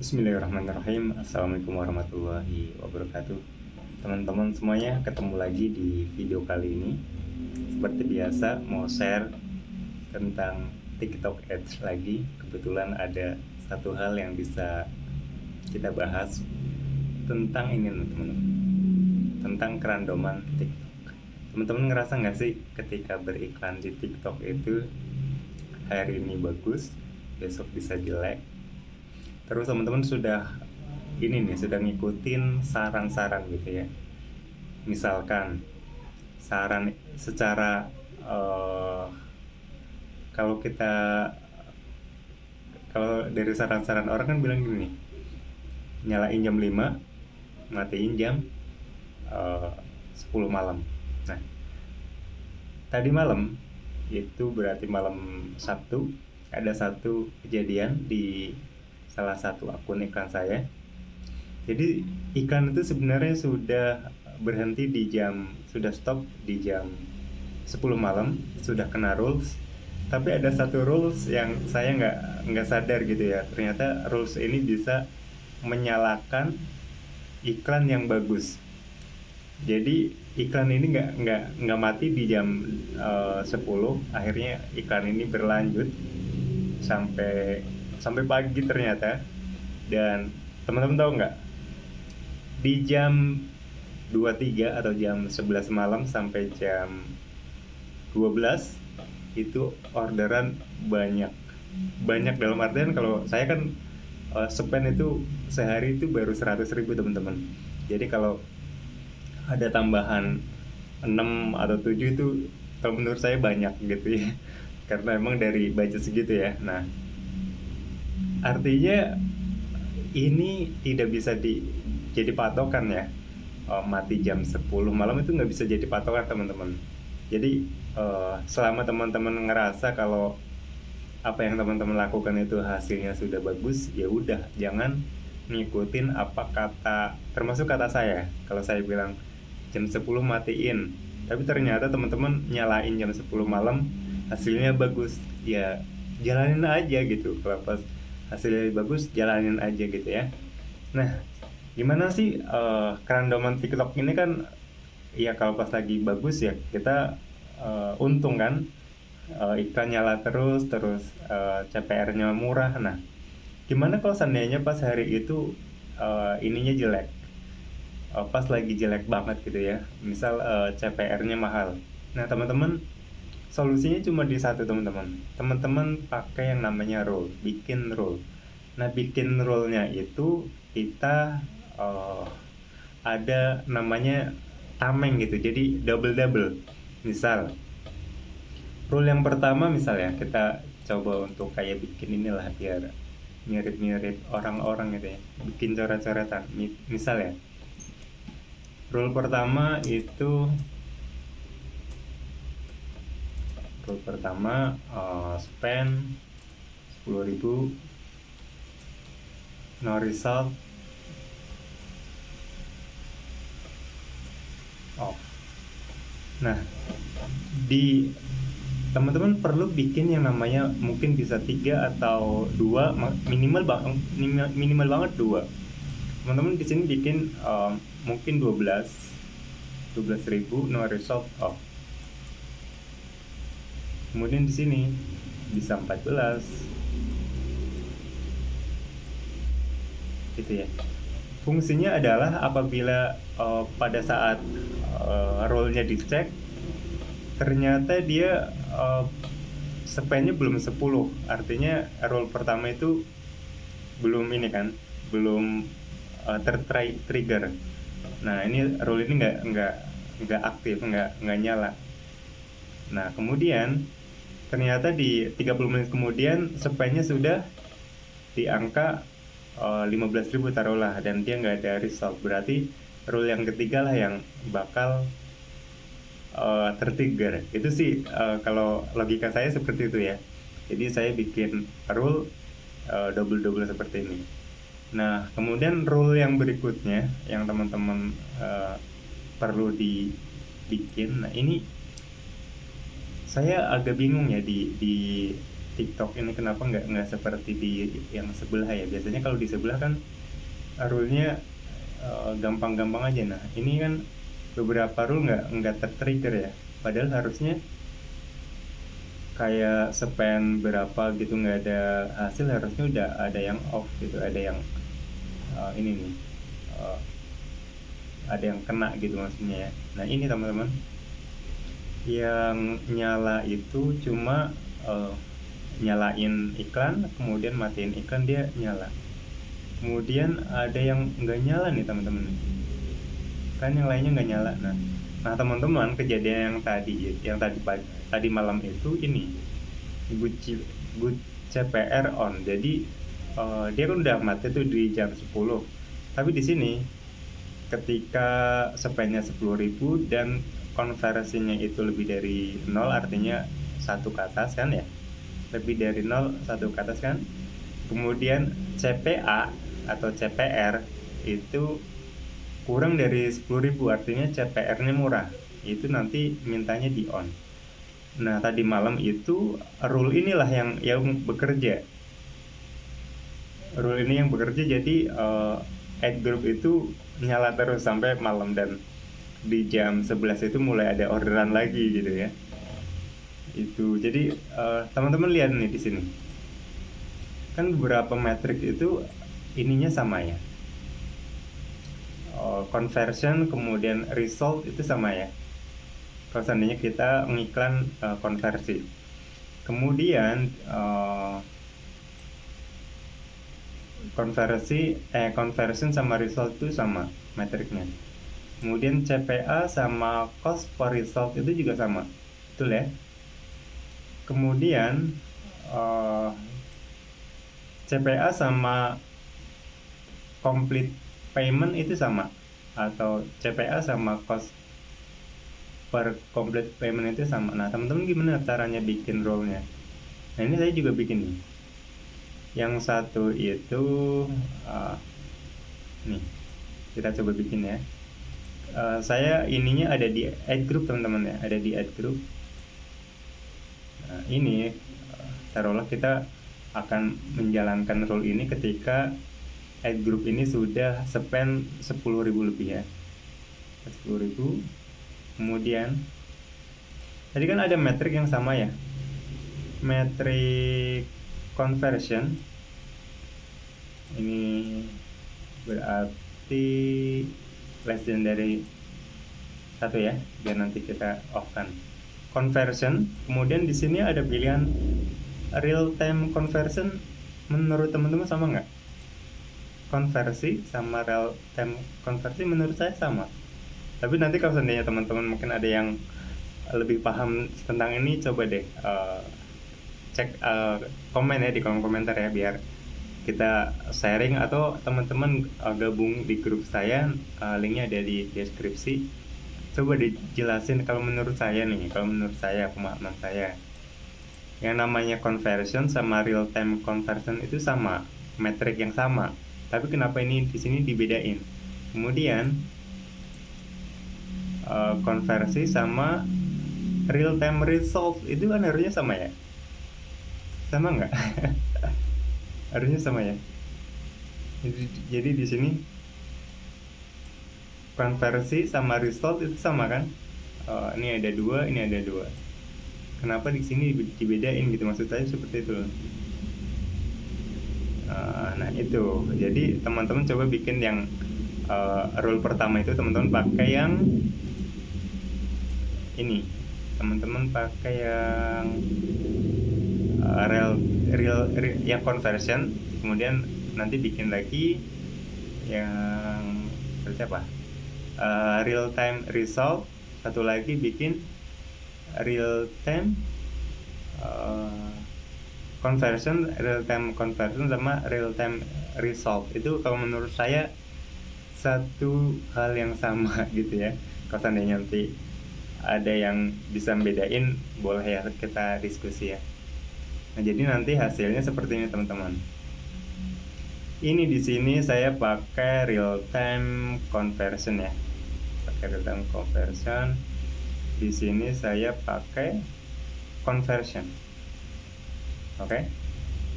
Bismillahirrahmanirrahim. Assalamualaikum warahmatullahi wabarakatuh. Teman-teman semuanya, ketemu lagi di video kali ini. Seperti biasa, mau share tentang TikTok Ads lagi. Kebetulan ada satu hal yang bisa kita bahas tentang ini, teman-teman. Tentang kerandoman TikTok. Teman-teman ngerasa nggak sih ketika beriklan di TikTok itu hari ini bagus, besok bisa jelek? Terus teman-teman sudah ngikutin saran-saran gitu ya. Misalkan saran secara kalau kita kalau dari saran-saran orang kan bilang gini, nyalain jam 5, matiin jam 10 malam. Nah, tadi malam itu berarti malam Sabtu ada satu kejadian di salah satu akun iklan saya. Jadi iklan itu sebenarnya sudah berhenti sudah stop di jam 10 malam, sudah kena rules. Tapi ada satu rules yang saya nggak sadar gitu ya. Ternyata rules ini bisa menyalakan iklan yang bagus. Jadi iklan ini nggak mati di jam 10. Akhirnya iklan ini berlanjut sampai pagi ternyata. Dan teman-teman tahu nggak, di jam 23 atau jam 11 malam sampai jam 12 itu orderan banyak dalam artian kalau saya kan spend itu sehari itu baru 100.000 teman-teman. Jadi kalau ada tambahan 6 atau 7 itu kalau menurut saya banyak gitu ya, karena emang dari budget segitu ya. Nah, artinya ini tidak bisa jadi patokan ya. Mati jam 10 malam itu nggak bisa jadi patokan teman-teman. Jadi selama teman-teman ngerasa kalau apa yang teman-teman lakukan itu hasilnya sudah bagus, ya udah, jangan ngikutin apa kata, termasuk kata saya. Kalau saya bilang jam 10 matiin, tapi ternyata teman-teman nyalain jam 10 malam, hasilnya bagus, ya jalanin aja gitu. Kalau pas hasilnya bagus, jalanin aja gitu ya. Nah, gimana sih kerandoman TikTok ini kan, ya kalau pas lagi bagus ya kita untung kan, iklan nyala terus CPR-nya murah. Nah, gimana kalau seandainya pas hari itu ininya jelek, pas lagi jelek banget gitu ya, misal CPR-nya mahal. Nah, teman-teman, solusinya cuma di satu, teman-teman pakai yang namanya rule, bikin rule. Nah, bikin rule-nya itu kita ada namanya tameng gitu, jadi double. Misal rule yang pertama, misalnya kita coba untuk kayak bikin inilah biar mirip-mirip orang-orang gitu ya, bikin coret-coretan. Misal ya, rule pertama spend 10.000, no result, off. Nah, di teman-teman perlu bikin yang namanya, mungkin bisa 3 atau 2, minimal banget 2. Teman-teman di sini bikin mungkin 12.000 no result, off. Kemudian di sini bisa 14 gitu ya. Fungsinya adalah apabila pada saat roll-nya dicek, ternyata dia spendnya belum 10, artinya roll pertama itu belum ini kan, belum trigger. Nah, ini roll ini nggak aktif, nggak nyala. Nah, kemudian ternyata di 30 menit kemudian spendnya sudah di angka 15.000 taruhlah, dan dia nggak ada result. Berarti rule yang ketiga lah yang bakal tertrigger. Itu sih kalau logika saya seperti itu ya. Jadi saya bikin rule double seperti ini. Nah, kemudian rule yang berikutnya yang teman-teman perlu dibikin. Nah, ini saya agak bingung ya di TikTok ini kenapa nggak seperti di yang sebelah ya. Biasanya kalau di sebelah kan rule-nya gampang-gampang aja. Nah ini kan beberapa rule nggak tertrigger ya, padahal harusnya kayak spend berapa gitu nggak ada hasil, harusnya udah ada yang off gitu, ada yang ini nih, uh, ada yang kena gitu maksudnya ya. Nah ini teman-teman, yang nyala itu cuma nyalain iklan, kemudian matiin iklan, dia nyala. Kemudian ada yang nggak nyala nih teman-teman, kan yang lainnya nggak nyala. Nah teman-teman, kejadian yang tadi malam itu ini good CPR on. Jadi dia kan udah mati tuh di jam 10. Tapi di sini ketika spendnya 10.000 dan konversinya itu lebih dari 0, artinya satu ke atas kan ya, lebih dari 0 satu ke atas kan. Kemudian CPA atau CPR itu kurang dari 10.000, artinya CPR-nya murah, itu nanti mintanya di on. Nah tadi malam itu rule inilah yang bekerja, rule ini yang bekerja. Jadi ad group itu nyala terus sampai malam, dan di jam 11 itu mulai ada orderan lagi gitu ya. Itu jadi teman-teman lihat nih di sini kan beberapa metrik itu ininya sama ya, conversion kemudian result itu sama ya. Kalau seandainya kita ngiklan konversi, kemudian conversion sama result itu sama metriknya. Kemudian CPA sama cost per result itu juga sama, betul ya. Kemudian CPA sama complete payment itu sama, atau CPA sama cost per complete payment itu sama. Nah teman-teman gimana caranya bikin rule-nya? Nah ini saya juga bikin nih. Yang satu itu nih, kita coba bikin ya. Saya ininya ada di ad group teman-teman ya, ada di ad group. Nah ini taruhlah kita akan menjalankan rule ini ketika ad group ini sudah spend 10.000 lebih ya, 10.000. Kemudian tadi kan ada metrik yang sama ya, metrik conversion ini berarti less than dari 1 ya, biar nanti kita off kan conversion. Kemudian di sini ada pilihan real time conversion. Menurut teman-teman sama nggak? Konversi sama real time conversi menurut saya sama. Tapi nanti kalau seandainya teman-teman mungkin ada yang lebih paham tentang ini, coba deh cek komen ya di kolom komentar ya, biar kita sharing, atau teman-teman gabung di grup saya, linknya ada di deskripsi. Coba dijelasin kalau menurut saya nih, kalau menurut saya, pemahaman saya, yang namanya conversion sama real time conversion itu sama, metrik yang sama. Tapi kenapa ini di sini dibedain? Kemudian konversi sama real time result itu kan harusnya sama ya? Sama nggak? Harusnya sama ya. Jadi di sini konversi sama result itu sama kan? Ini ada 2, ini ada 2. Kenapa di sini dibedain gitu? Maksud saya seperti itu. Nah itu. Jadi teman-teman coba bikin yang rule pertama itu, teman-teman pakai yang ini. Teman-teman pakai yang real yang conversion, kemudian nanti bikin lagi yang seperti apa, real time result, satu lagi bikin real time conversion, real time conversion sama real time result. Itu kalau menurut saya satu hal yang sama gitu ya. Kalau seandainya nanti ada yang bisa membedain, boleh ya kita diskusi ya. Nah jadi nanti hasilnya seperti ini teman-teman. Ini di sini saya pakai real time conversion ya, pakai real time conversion. Di sini saya pakai conversion. Oke.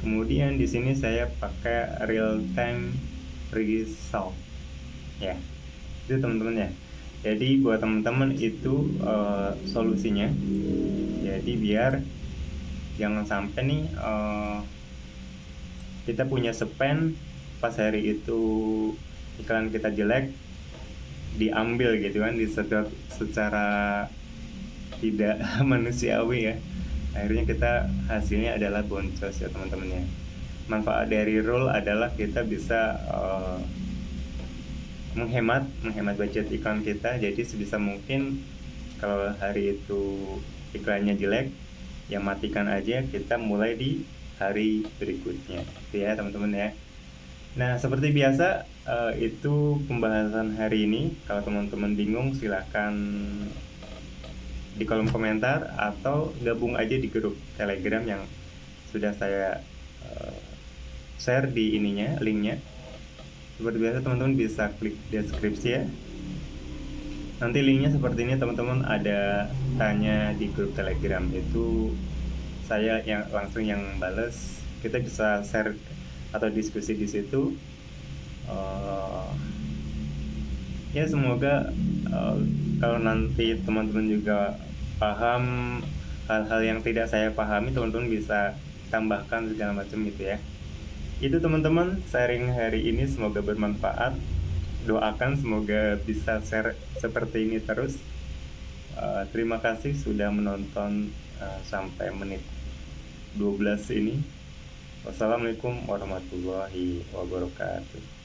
Kemudian di sini saya pakai real time result ya. Itu teman-teman ya. Jadi buat teman-teman itu solusinya. Jadi biar jangan sampai nih kita punya spend pas hari itu iklan kita jelek diambil gitu kan, secara tidak manusiawi ya. Akhirnya kita hasilnya adalah boncos ya teman-teman ya. Manfaat dari rule adalah kita bisa menghemat budget iklan kita. Jadi sebisa mungkin kalau hari itu iklannya jelek, ya matikan aja, kita mulai di hari berikutnya gitu ya teman-teman ya. Nah seperti biasa itu pembahasan hari ini. Kalau teman-teman bingung silahkan di kolom komentar atau gabung aja di grup Telegram yang sudah saya share di ininya, linknya. Seperti biasa teman-teman bisa klik deskripsi ya. Nanti linknya seperti ini teman-teman, ada tanya di grup Telegram, itu saya yang langsung yang bales. Kita bisa share atau diskusi di situ. Ya semoga kalau nanti teman-teman juga paham hal-hal yang tidak saya pahami, teman-teman bisa tambahkan segala macam gitu ya. Itu teman-teman sharing hari ini, semoga bermanfaat. Doakan semoga bisa share seperti ini terus. Terima kasih sudah menonton sampai menit 12 ini. Wassalamualaikum warahmatullahi wabarakatuh.